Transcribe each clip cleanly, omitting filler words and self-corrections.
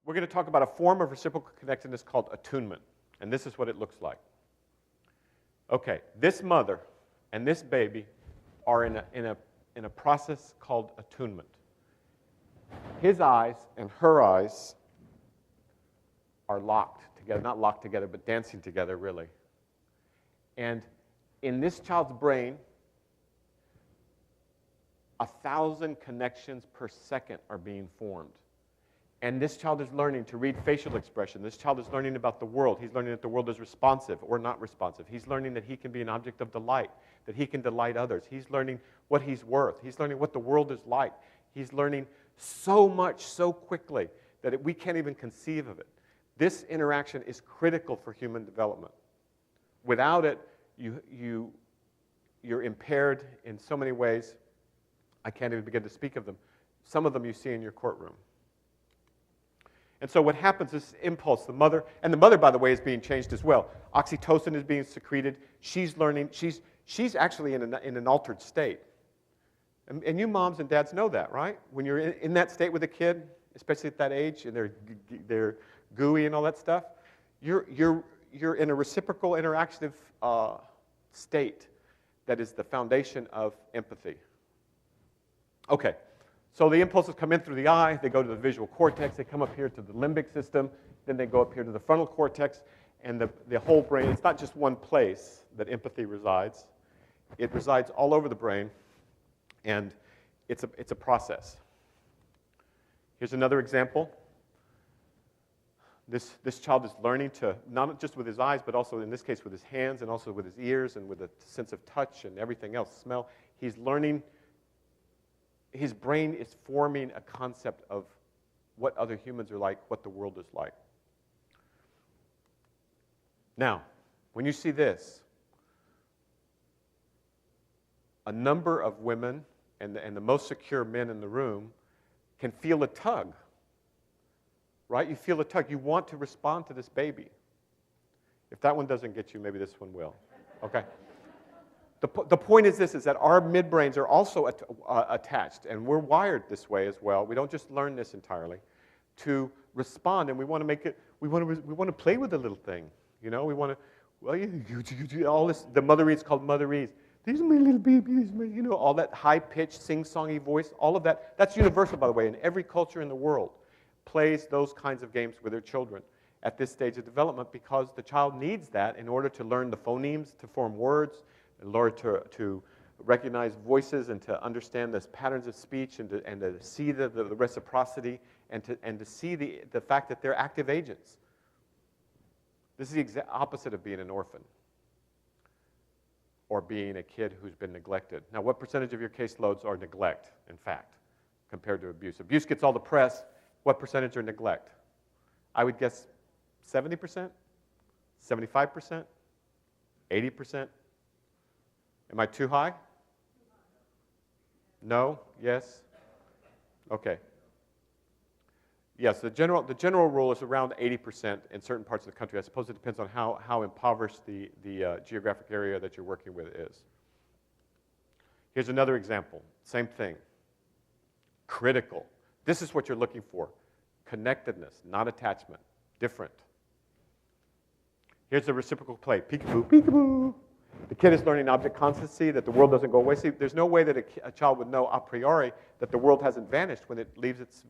We're going to talk about a form of reciprocal connectedness called attunement, and this is what it looks like. Okay, this mother and this baby are in a process called attunement. His eyes and her eyes are locked together, not locked together, but dancing together, really. And in this child's brain, 1,000 connections per second are being formed. And this child is learning to read facial expression. This child is learning about the world. He's learning that the world is responsive or not responsive. He's learning that he can be an object of delight, that he can delight others. He's learning what he's worth. He's learning what the world is like. He's learning so much so quickly that we can't even conceive of it. This interaction is critical for human development. Without it, you're impaired in so many ways. I can't even begin to speak of them. Some of them you see in your courtroom. And so what happens is impulse, the mother, by the way, is being changed as well. Oxytocin is being secreted. She's learning, she's actually in an altered state. And you moms and dads know that, right? When you're in that state with a kid, especially at that age, and they're gooey and all that stuff, you're in a reciprocal interactive state that is the foundation of empathy. Okay. So the impulses come in through the eye, they go to the visual cortex, they come up here to the limbic system, then they go up here to the frontal cortex, and the whole brain, it's not just one place that empathy resides. It resides all over the brain, and it's a process. Here's another example. This child is learning to, not just with his eyes, but also in this case with his hands, and also with his ears, and with a sense of touch and everything else, smell. He's learning. His brain is forming a concept of what other humans are like, what the world is like. Now, when you see this, a number of women and the most secure men in the room can feel a tug, right? You feel a tug. You want to respond to this baby. If that one doesn't get you, maybe this one will, okay? The point is this, is that our midbrains are also attached, and we're wired this way as well. We don't just learn this entirely, to respond, and we want to make it, we want to play with the little thing, you know? We want to, well, you all this, the motherese called motherese. These are my little babies, you know, all that high-pitched, sing-songy voice, all of that. That's universal, by the way, in every culture in the world plays those kinds of games with their children at this stage of development, because the child needs that in order to learn the phonemes, to form words, in order to recognize voices and to understand the patterns of speech, and to see the reciprocity, and to see the fact that they're active agents. This is the exact opposite of being an orphan or being a kid who's been neglected. Now, what percentage of your caseloads are neglect, in fact, compared to abuse? Abuse gets all the press. What percentage are neglect? I would guess 70%, 75%, 80%. Am I too high? No? Yes? Okay. Yes, the general rule is around 80% in certain parts of the country. I suppose it depends on how impoverished the geographic area that you're working with is. Here's another example. Same thing. Critical. This is what you're looking for. Connectedness, not attachment. Different. Here's the reciprocal play. Peekaboo, peekaboo. The kid is learning object constancy, that the world doesn't go away. See, there's no way that a child would know a priori that the world hasn't vanished when it leaves its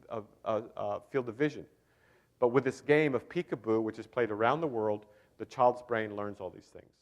field of vision. But with this game of peekaboo, which is played around the world, the child's brain learns all these things.